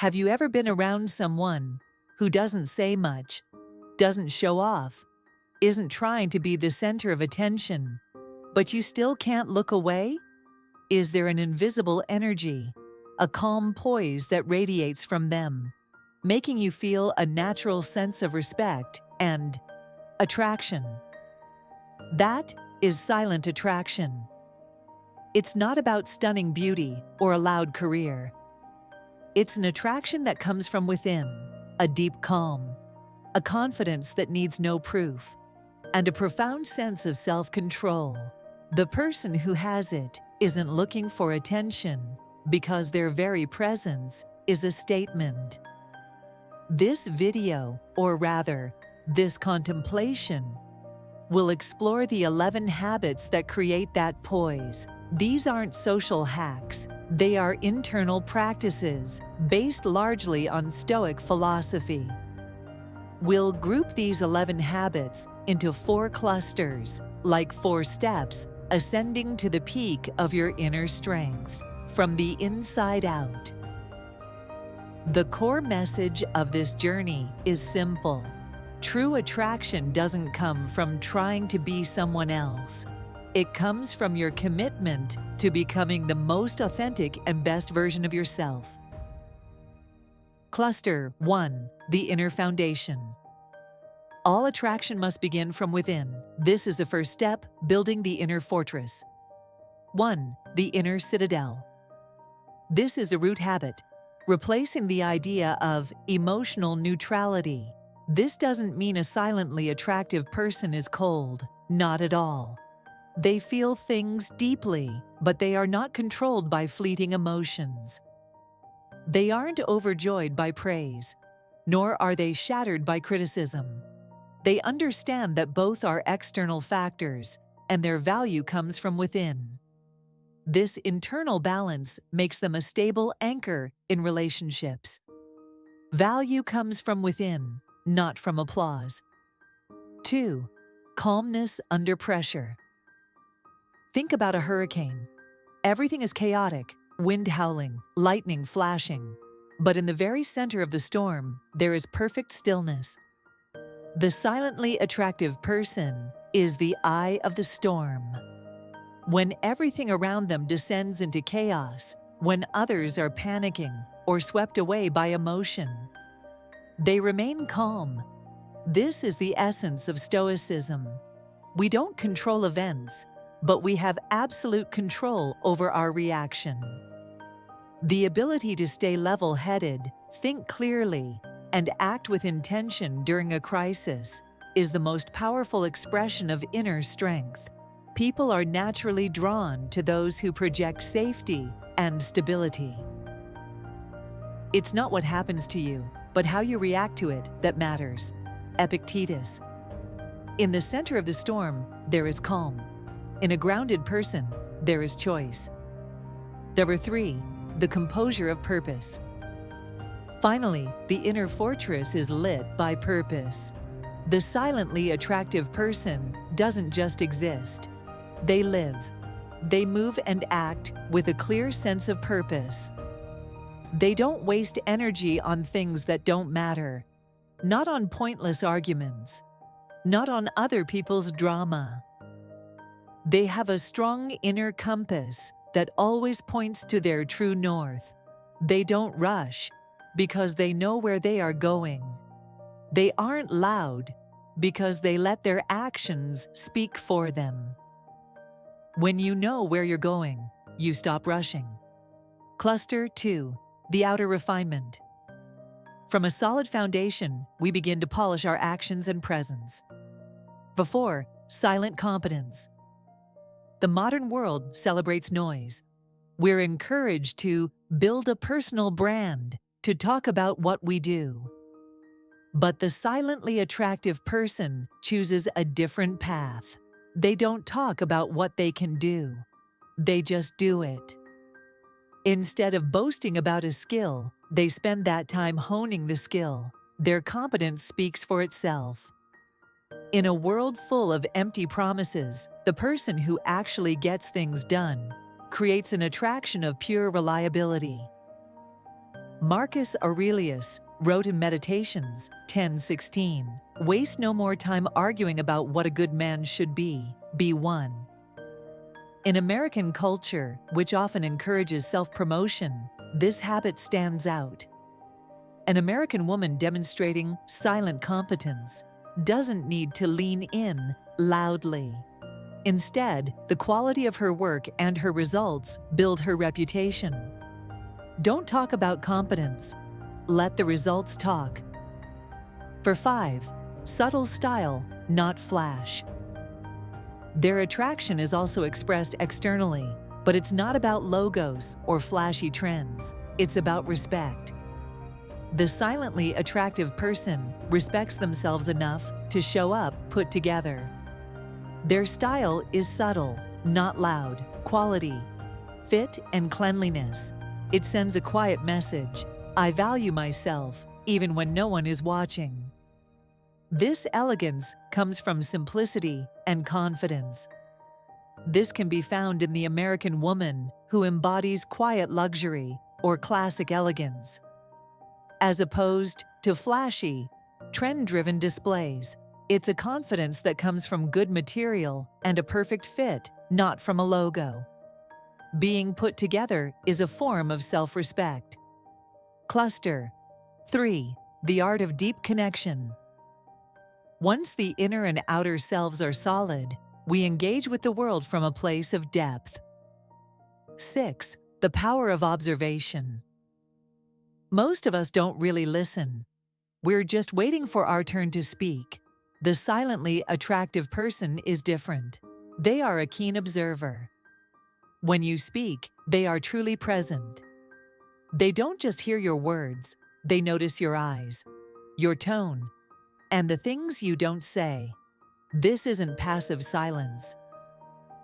Have you ever been around someone who doesn't say much, doesn't show off, isn't trying to be the center of attention, but you still can't look away? Is there an invisible energy, a calm poise that radiates from them, making you feel a natural sense of respect and attraction? That is silent attraction. It's not about stunning beauty or a loud career. It's an attraction that comes from within, a deep calm, a confidence that needs no proof, and a profound sense of self-control. The person who has it isn't looking for attention because their very presence is a statement. This video, or rather, this contemplation, will explore the 11 habits that create that poise. These aren't social hacks. They are internal practices based largely on Stoic philosophy. We'll group these 11 habits into 4 clusters, like 4 steps, ascending to the peak of your inner strength, from the inside out. The core message of this journey is simple. True attraction doesn't come from trying to be someone else. It comes from your commitment to becoming the most authentic and best version of yourself. Cluster 1. The inner foundation. All attraction must begin from within. This is the first step, building the inner fortress. 1. The inner citadel. This is a root habit, replacing the idea of emotional neutrality. This doesn't mean a silently attractive person is cold. Not at all. They feel things deeply, but they are not controlled by fleeting emotions. They aren't overjoyed by praise, nor are they shattered by criticism. They understand that both are external factors, and their value comes from within. This internal balance makes them a stable anchor in relationships. Value comes from within, not from applause. 2. Calmness under pressure. Think about a hurricane. Everything is chaotic, wind howling, lightning flashing. But in the very center of the storm, there is perfect stillness. The silently attractive person is the eye of the storm. When everything around them descends into chaos, when others are panicking or swept away by emotion, they remain calm. This is the essence of Stoicism. We don't control events, but we have absolute control over our reaction. The ability to stay level-headed, think clearly, and act with intention during a crisis is the most powerful expression of inner strength. People are naturally drawn to those who project safety and stability. It's not what happens to you, but how you react to it that matters. Epictetus. In the center of the storm, there is calm. In a grounded person, there is choice. Number 3. The composure of purpose. Finally, the inner fortress is lit by purpose. The silently attractive person doesn't just exist. They live. They move and act with a clear sense of purpose. They don't waste energy on things that don't matter, not on pointless arguments, not on other people's drama. They have a strong inner compass that always points to their true north. They don't rush because they know where they are going. They aren't loud because they let their actions speak for them. When you know where you're going, you stop rushing. Cluster 2. The outer refinement. From a solid foundation, we begin to polish our actions and presence. Before, silent competence. The modern world celebrates noise. We're encouraged to build a personal brand, to talk about what we do. But the silently attractive person chooses a different path. They don't talk about what they can do. They just do it. Instead of boasting about a skill, they spend that time honing the skill. Their competence speaks for itself. In a world full of empty promises, the person who actually gets things done creates an attraction of pure reliability. Marcus Aurelius wrote in Meditations 10:16, "Waste no more time arguing about what a good man should be one." In American culture, which often encourages self-promotion, this habit stands out. An American woman demonstrating silent competence doesn't need to lean in loudly. Instead, the quality of her work and her results build her reputation. Don't talk about competence. Let the results talk. For 5, subtle style, not flash. Their attraction is also expressed externally, but it's not about logos or flashy trends. It's about respect. The silently attractive person respects themselves enough to show up put together. Their style is subtle, not loud. Quality, fit, and cleanliness. It sends a quiet message. I value myself, even when no one is watching. This elegance comes from simplicity and confidence. This can be found in the American woman who embodies quiet luxury or classic elegance, as opposed to flashy, trend-driven displays. It's a confidence that comes from good material and a perfect fit, not from a logo. Being put together is a form of self-respect. Cluster 3. The art of deep connection. Once the inner and outer selves are solid, we engage with the world from a place of depth. 6. The power of observation. Most of us don't really listen. We're just waiting for our turn to speak. The silently attractive person is different. They are a keen observer. When you speak, they are truly present. They don't just hear your words, they notice your eyes, your tone, and the things you don't say. This isn't passive silence.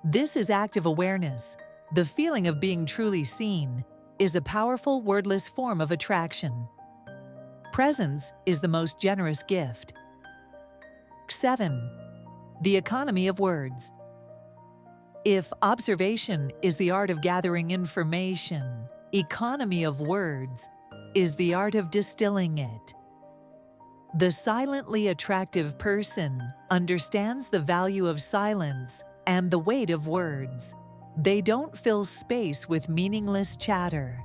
This is active awareness. The feeling of being truly seen is a powerful wordless form of attraction. Presence is the most generous gift. 7. The economy of words. If observation is the art of gathering information, economy of words is the art of distilling it. The silently attractive person understands the value of silence and the weight of words. They don't fill space with meaningless chatter.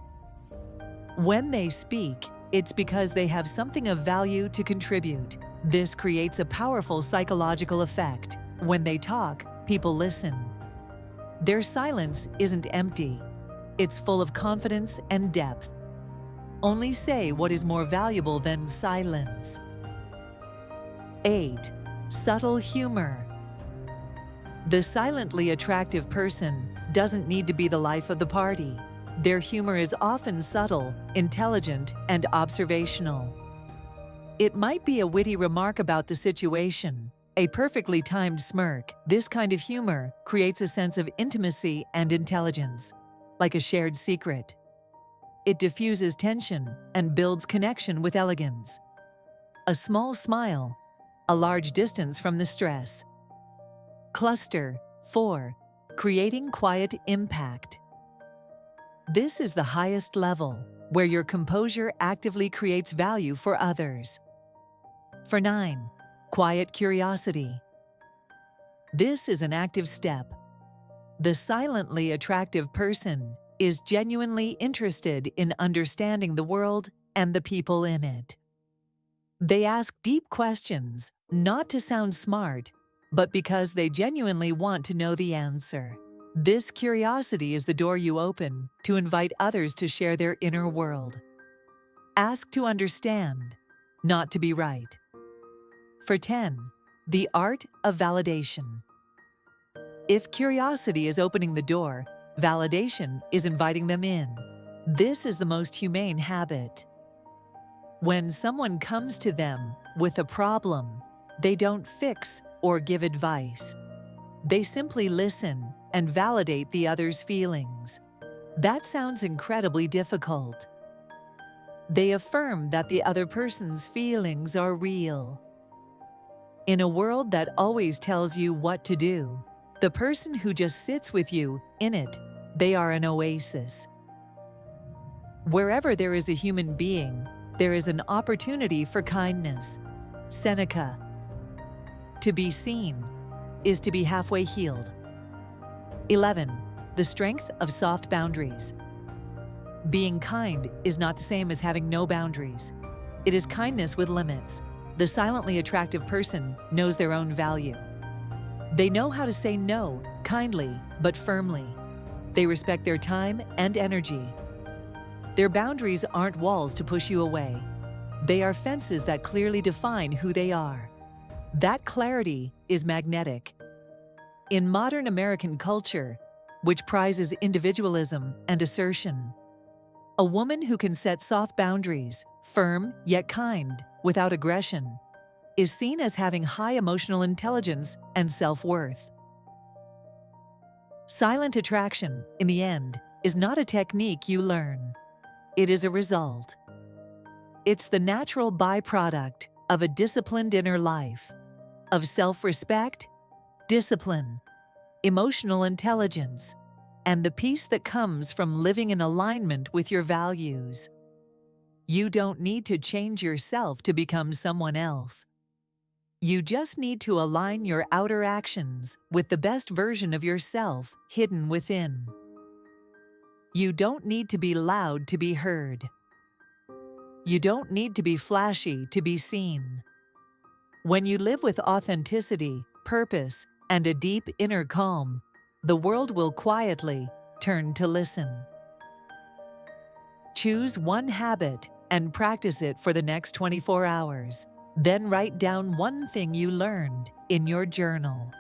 When they speak, it's because they have something of value to contribute. This creates a powerful psychological effect. When they talk, people listen. Their silence isn't empty. It's full of confidence and depth. Only say what is more valuable than silence. 8. Subtle humor. The silently attractive person doesn't need to be the life of the party. Their humor is often subtle, intelligent, and observational. It might be a witty remark about the situation, a perfectly timed smirk. This kind of humor creates a sense of intimacy and intelligence, like a shared secret. It diffuses tension and builds connection with elegance. A small smile, a large distance from the stress. Cluster 4. Creating quiet impact. This is the highest level, where your composure actively creates value for others. For 9. Quiet curiosity. This is an active step. The silently attractive person is genuinely interested in understanding the world and the people in it. They ask deep questions, not to sound smart, but because they genuinely want to know the answer. This curiosity is the door you open to invite others to share their inner world. Ask to understand, not to be right. For 10. The art of validation. If curiosity is opening the door, validation is inviting them in. This is the most humane habit. When someone comes to them with a problem, they don't fix or give advice. They simply listen and validate the other's feelings. That sounds incredibly difficult. They affirm that the other person's feelings are real. In a world that always tells you what to do, the person who just sits with you in it, they are an oasis. Wherever there is a human being, there is an opportunity for kindness. Seneca. To be seen is to be halfway healed. 11. The strength of soft boundaries. Being kind is not the same as having no boundaries. It is kindness with limits. The silently attractive person knows their own value. They know how to say no, kindly but firmly. They respect their time and energy. Their boundaries aren't walls to push you away. They are fences that clearly define who they are. That clarity is magnetic. In modern American culture, which prizes individualism and assertion, a woman who can set soft boundaries, firm yet kind, without aggression, is seen as having high emotional intelligence and self-worth. Silent attraction, in the end, is not a technique you learn. It is a result. It's the natural byproduct of a disciplined inner life, of self-respect, discipline, emotional intelligence, and the peace that comes from living in alignment with your values. You don't need to change yourself to become someone else. You just need to align your outer actions with the best version of yourself hidden within. You don't need to be loud to be heard. You don't need to be flashy to be seen. When you live with authenticity, purpose, and a deep inner calm, the world will quietly turn to listen. Choose one habit and practice it for the next 24 hours. Then write down one thing you learned in your journal.